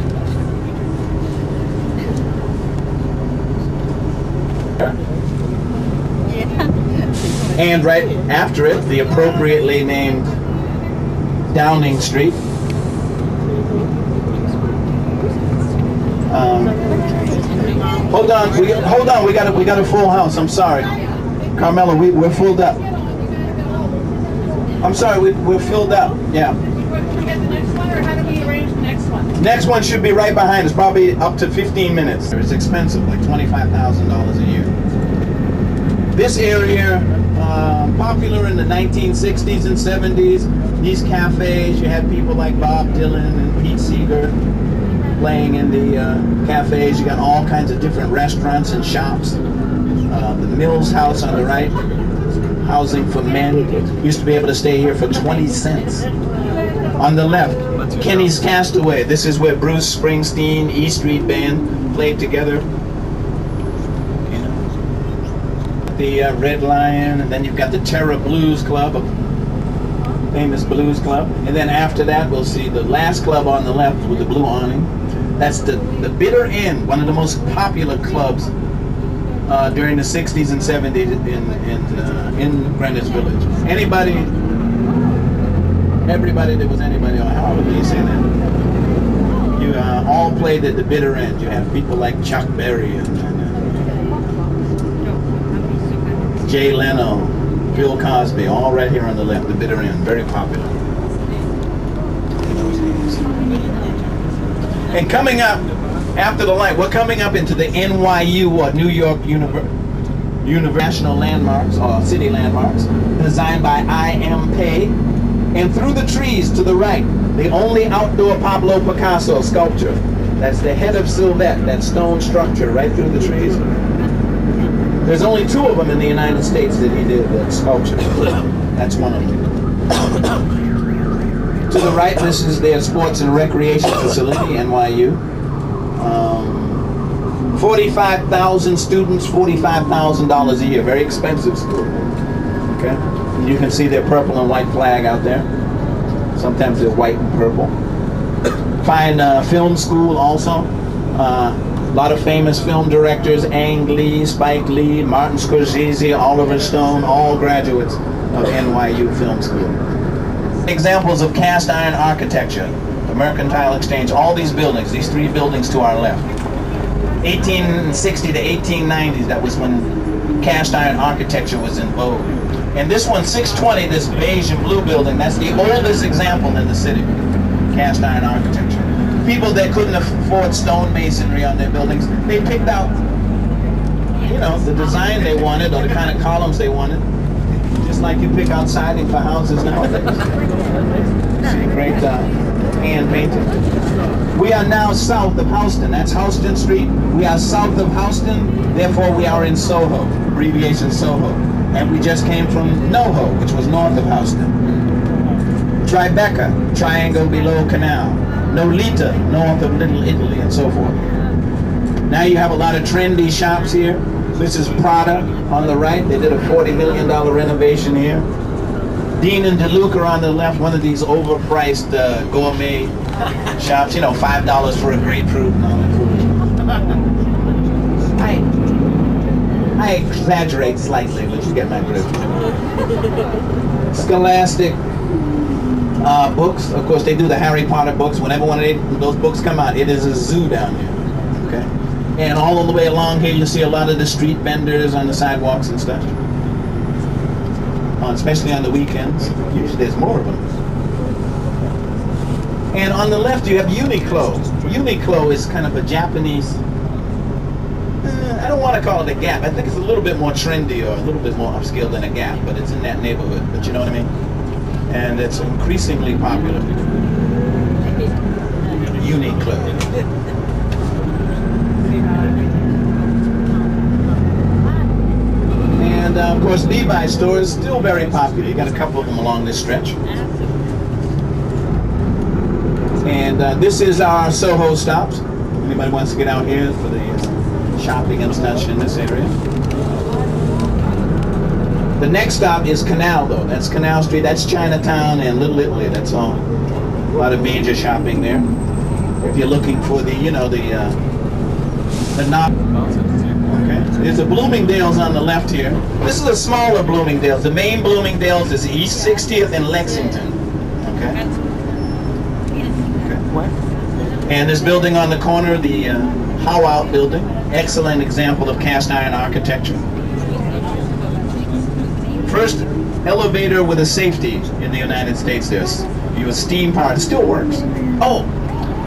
Speaker 6: And right after it, the appropriately named Downing Street. Hold on, we got a full house. I'm sorry, Carmela, we're filled up. I'm sorry, we're filled up. Yeah.
Speaker 4: We get the next one, or how do we arrange the next one?
Speaker 6: Next one should be right behind us, probably up to 15 minutes. It's expensive, like $25,000 a year. This area, popular in the 1960s and 70s. These cafes, you had people like Bob Dylan and Pete Seeger playing in the cafes. You got all kinds of different restaurants and shops. The Mills House on the right, housing for men. Used to be able to stay here for 20 cents. On the left, Kenny's Castaway. This is where Bruce Springsteen, E Street Band played together. The Red Lion, and then you've got the Terra Blues Club, a famous blues club. And then after that, we'll see the last club on the left with the blue awning, That's the bitter end, one of the most popular clubs during the 60s and 70s in Greenwich Village. Everybody that was anybody, or however you say that, you all played at the bitter end. You have people like Chuck Berry and Jay Leno, Bill Cosby, all right here on the left, the bitter end, very popular. And coming up after the light, we're coming up into the NYU, or New York National Landmarks, or City Landmarks, designed by I.M. Pei. And through the trees to the right, the only outdoor Pablo Picasso sculpture. That's the head of Sylvette, that stone structure right through the trees. There's only 2 of them in the United States that he did, that sculpture. That's one of them. To the right, this is their sports and recreation facility, NYU. 45,000 students, $45,000 a year. Very expensive school. Okay? You can see their purple and white flag out there. Sometimes they're white and purple. Fine film school also. A lot of famous film directors, Ang Lee, Spike Lee, Martin Scorsese, Oliver Stone, all graduates of NYU Film School. Examples of cast iron architecture, the Mercantile Exchange, all these buildings, these 3 buildings to our left. 1860 to 1890s, that was when cast iron architecture was in vogue. And this one, 620, this beige and blue building, that's the oldest example in the city, cast iron architecture. People that couldn't afford stone masonry on their buildings, they picked out, you know, the design they wanted or the kind of columns they wanted, just like you pick out siding for houses nowadays. See, great hand painting. We are now south of Houston. That's Houston Street. We are south of Houston, therefore we are in Soho, abbreviation Soho. And we just came from NoHo, which was north of Houston. Tribeca, triangle below canal. Nolita, north of Little Italy, and so forth. Now you have a lot of trendy shops here. This is Prada on the right. They did a $40 million renovation here. Dean and DeLuca on the left, one of these overpriced gourmet shops. You know, $5 for a grapefruit and all that food. I exaggerate slightly, but you get my drift. Scholastic books. Of course, they do the Harry Potter books. Whenever one of those books come out, it is a zoo down here. Okay? And all the way along here, you see a lot of the street vendors on the sidewalks and stuff. Especially on the weekends. Usually there's more of them. And on the left, you have Uniqlo. Uniqlo is kind of a Japanese... I don't want to call it a Gap. I think it's a little bit more trendy or a little bit more upscale than a Gap, but it's in that neighborhood. But you know what I mean? And it's increasingly popular. Uniqlo. And of course, Levi's store is still very popular. You got a couple of them along this stretch. And this is our Soho stops. Anybody wants to get out here for the shopping and such in this area. The next stop is Canal, though. That's Canal Street. That's Chinatown and Little Italy. That's all. A lot of major shopping there. If you're looking for the, you know, the knob. Okay. There's a Bloomingdale's on the left here. This is a smaller Bloomingdale's. The main Bloomingdale's is East 60th and Lexington. Okay. Okay. And this building on the corner, the Howout building. Excellent example of cast iron architecture. First elevator with a safety in the United States. There's steam powered. It still works. Oh,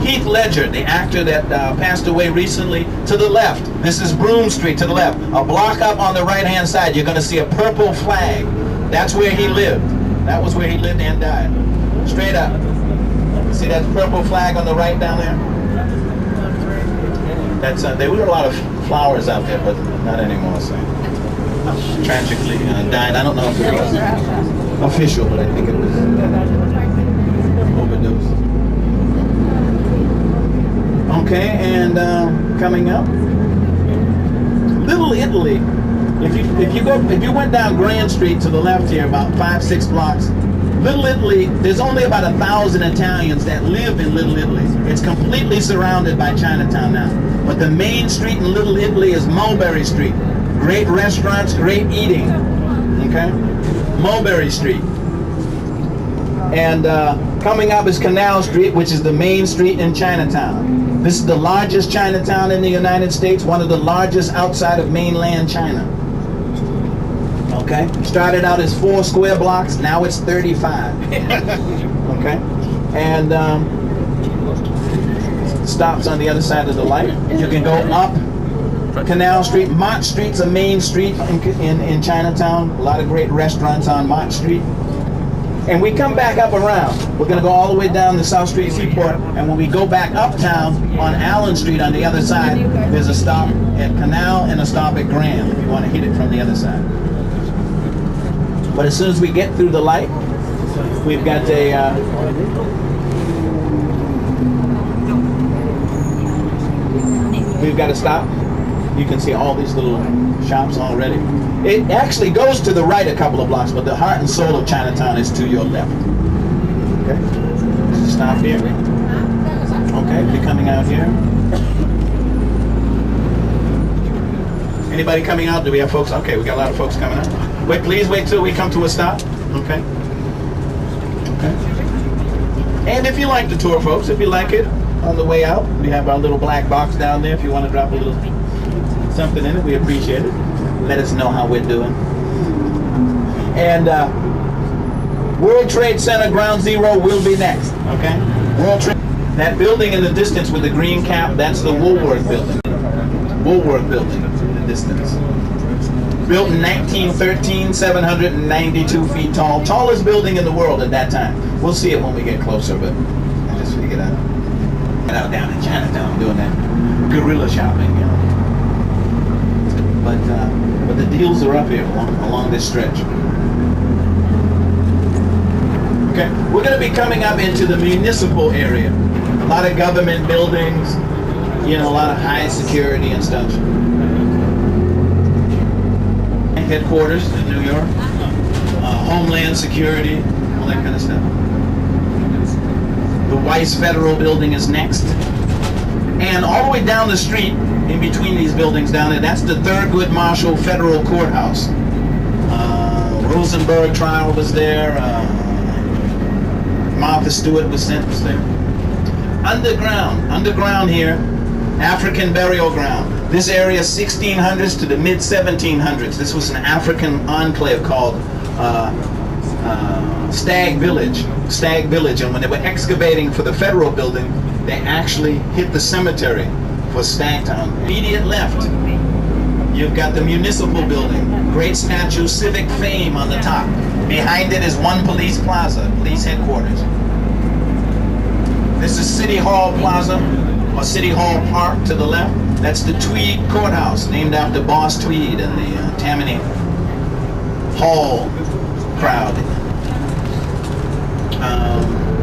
Speaker 6: Heath Ledger, the actor that passed away recently, to the left. This is Broome Street to the left. A block up on the right-hand side, you're going to see a purple flag. That's where he lived. That was where he lived and died. Straight up. See that purple flag on the right down there? That's there were a lot of flowers out there, but not anymore. So tragically died. I don't know if it was official, but I think it was overdose. Okay, and coming up, Little Italy. If you went down Grand Street to the left here, about 5-6 blocks, Little Italy, there's only about 1,000 Italians that live in Little Italy. It's completely surrounded by Chinatown now. But the main street in Little Italy is Mulberry Street. Great restaurants, great eating. Okay? Mulberry Street. And coming up is Canal Street, which is the main street in Chinatown. This is the largest Chinatown in the United States, one of the largest outside of mainland China. Okay? Started out as 4 square blocks, now it's 35. Okay? And stops on the other side of the light. You can go up Canal Street. Mott Street's a main street in Chinatown. A lot of great restaurants on Mott Street. And we come back up around. We're going to go all the way down the South Street Seaport, and when we go back uptown on Allen Street on the other side, there's a stop at Canal and a stop at Grand if you want to hit it from the other side. But as soon as we get through the light, we've got a stop. You can see all these little shops already. It actually goes to the right a couple of blocks, but the heart and soul of Chinatown is to your left. Okay? Stop here. Okay, you're coming out here. Anybody coming out? Do we have folks? Okay, we got a lot of folks coming out. Wait, please wait till we come to a stop. Okay. Okay. And if you like the tour, folks, if you like it, on the way out, we have our little black box down there. If you want to drop a little something in it, we appreciate it. Let us know how we're doing. And World Trade Center Ground Zero will be next. Okay. World Trade. That building in the distance with the green cap, that's the Woolworth building. Woolworth building in the distance. Built in 1913, 792 feet tall. Tallest building in the world at that time. We'll see it when we get closer, but I just figured out. Out down in Chinatown doing that guerrilla shopping, you know. But the deals are up here along this stretch. Okay, we're going to be coming up into the municipal area. A lot of government buildings, you know, a lot of high security and stuff. Headquarters in New York, Homeland Security, all that kind of stuff. The Weiss Federal Building is next. And all the way down the street, in between these buildings down there, that's the Thurgood Marshall Federal Courthouse. Rosenberg trial was there. Martha Stewart was sentenced there. Underground here, African burial ground. This area, 1600s to the mid-1700s. This was an African enclave called Stag Village, and when they were excavating for the federal building, they actually hit the cemetery for Stagtown. Immediate left, you've got the municipal building, great statue, civic fame on the top. Behind it is One Police Plaza, police headquarters. This is City Hall Plaza, or City Hall Park to the left. That's the Tweed Courthouse, named after Boss Tweed and the Tammany Hall crowd.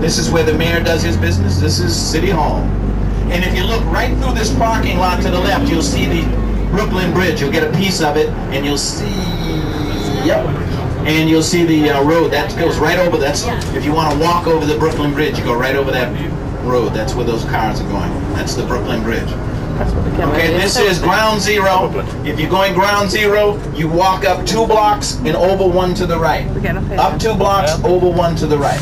Speaker 6: This is where the mayor does his business. This is City Hall. And if you look right through this parking lot to the left, you'll see the Brooklyn Bridge. You'll get a piece of it, and you'll see, yep. And you'll see the road. That goes right over, that's, if you want to walk over the Brooklyn Bridge, you go right over that road. That's where those cars are going. That's the Brooklyn Bridge. Okay, this is Ground Zero. If you're going Ground Zero, you walk up 2 blocks and over 1 to the right. Up 2 blocks, over 1 to the right.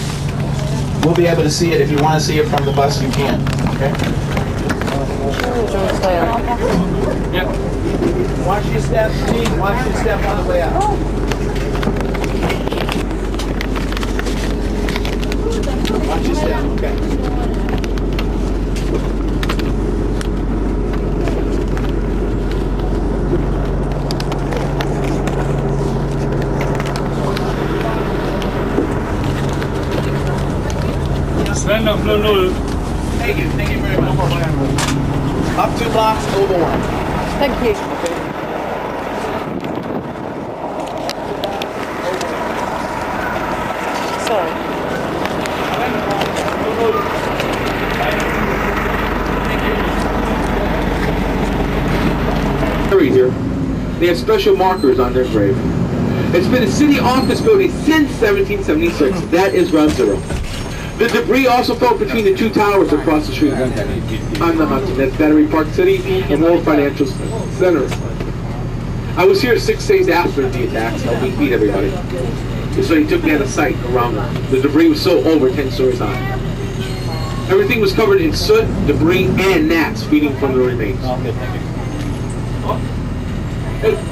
Speaker 6: We'll be able to see it. If you want to see it from the bus, you can. Okay? Yep. Watch your step, please. Watch your step on the way out. Watch your step, okay. Thank you very much. Up 2 blocks, over 1.
Speaker 3: Thank you. Sorry.
Speaker 7: Here, they have special markers on their grave. It's been a city office building since 1776. That is ground zero. The debris also fell between the two towers across the street on the Hudson. That's Battery Park City and World Financial Center. I was here 6 days after the attacks, helping feed everybody. So he took me out of sight around them. The debris was so over 10 stories high. Everything was covered in soot, debris, and gnats feeding from the remains.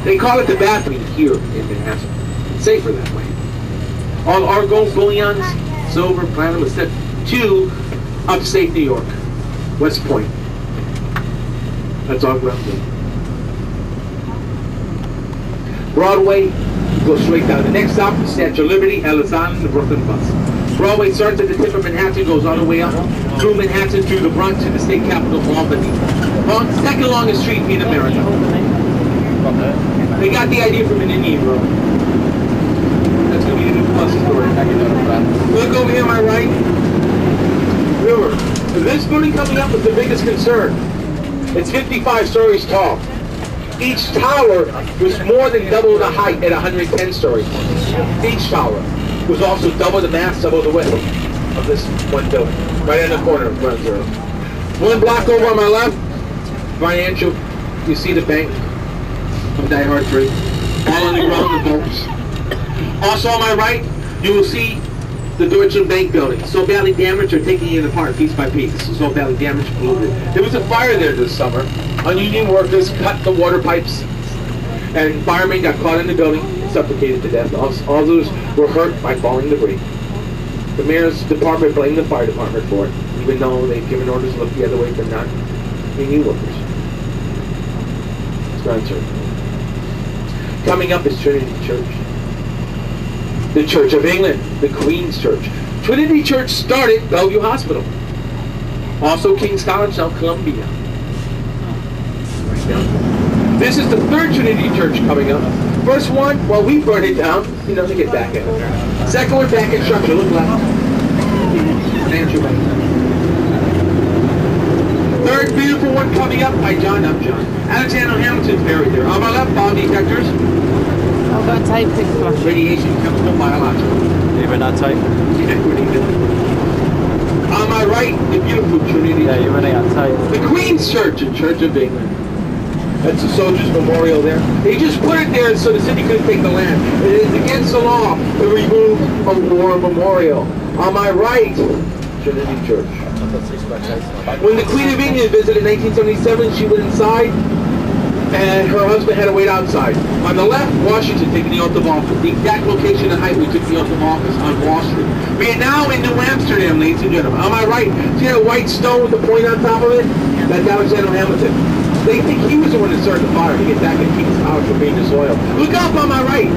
Speaker 7: They call it the bathroom here in Manhattan. It's safer that way. All argon, bullions, silver, platinum was sent to upstate New York, West Point. That's all ground zero. Broadway goes straight down. The next stop is Statue of Liberty, Elizon, and the Brooklyn bus. Broadway starts at the tip of Manhattan, goes all the way up through Manhattan, through the Bronx, to the state capital, Albany. Second longest street in America. They got the idea from an Indian road. That's going to be the new bus story. Look over here on my right. Remember, this building coming up is the biggest concern. It's 55 stories tall. Each tower was more than double the height at 110 stories. Each tower was also double the mass, double the width of this one building. Right in the corner of ground zero. One block over on my left, Financial. You see the bank of Die Hard 3. All on the ground, the bolts. Also on my right, you will see the Deutsche Bank building. So badly damaged, they're taking it apart piece by piece. So badly damaged, polluted. There was a fire there this summer. Union workers cut the water pipes, and firemen got caught in the building, suffocated to death. All those were hurt by falling debris. The mayor's department blamed the fire department for it, even though they've given orders to look the other way for non-union workers. It's not true. Coming up is Trinity Church. The Church of England, the Queen's Church. Trinity Church started Bellevue Hospital. Also King's College, South Columbia. Right down. This is the third Trinity Church coming up. First one, well, we burned it down. You know, to get back in. Second one, back in structure. Look left. Financial Bank. Third beautiful one coming up by John Upjohn. Alexander Hamilton's buried there. On my left, bomb detectors.
Speaker 3: I've got a type picture.
Speaker 7: Radiation, chemical, biological.
Speaker 2: Even that type?
Speaker 7: Yeah, we need it. On my right, the beautiful Trinity.
Speaker 2: Yeah, you're running out of type.
Speaker 7: The Queen's Church in Church of England. That's the Soldiers Memorial there. They just put it there so the city couldn't take the land. It is against the law to remove a war memorial. On my right, Trinity Church. When the Queen of England visited in 1977, she went inside, and her husband had to wait outside. On the left, Washington taking the oath of office. The exact location and height we took the oath of office on Wall Street. We are now in New Amsterdam, ladies and gentlemen. On my right, see that white stone with the point on top of it? That's Alexander Hamilton. They think he was the one that started the fire to get back at King's College for being disloyal. Look up on my right.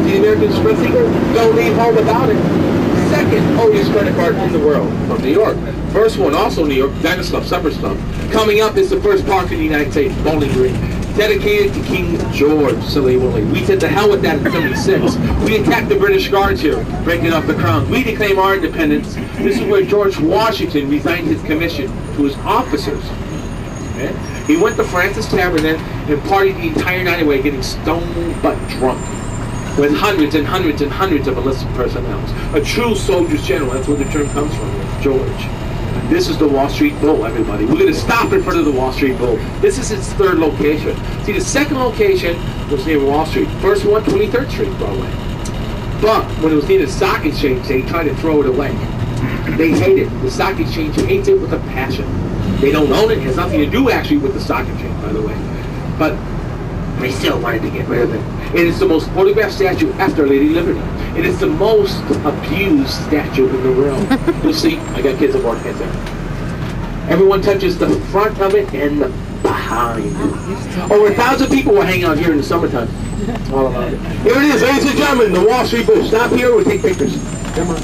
Speaker 7: See the American Express Eagle? Don't leave home without it. Second oldest credit card in the world from New York. First one, also New York, Diners Club, Suppers Club. Coming up is the first park in the United States, Bowling Green. Dedicated to King George, silly Willie. We said the hell with that in 76. We attacked the British Guards here, breaking up the crown. We declaim our independence. This is where George Washington resigned his commission to his officers. Okay? He went to Francis Tavern then and partied the entire night away, getting stoned but drunk, with hundreds and hundreds and hundreds of enlisted personnel. A true soldier's general, that's where the term comes from, George. This is the Wall Street Bull, everybody. We're going to stop in front of the Wall Street Bull. This is its third location. See, the second location was near Wall Street. First one, 23rd Street, Broadway. But when it was near the stock exchange, they tried to throw it away. They hate it. The stock exchange hates it with a passion. They don't own it. It has nothing to do, actually, with the stock exchange, by the way. But they still wanted to get rid of it. It is the most photographed statue after Lady Liberty. It is the most abused statue in the world. You'll see, I got kids at work, can't say. Everyone touches the front of it and the behind. Over 1,000 people will hang out here in the summertime. All around it. Here it is, ladies and gentlemen, the Wall Street Bull. Stop here, we'll take pictures. Come on.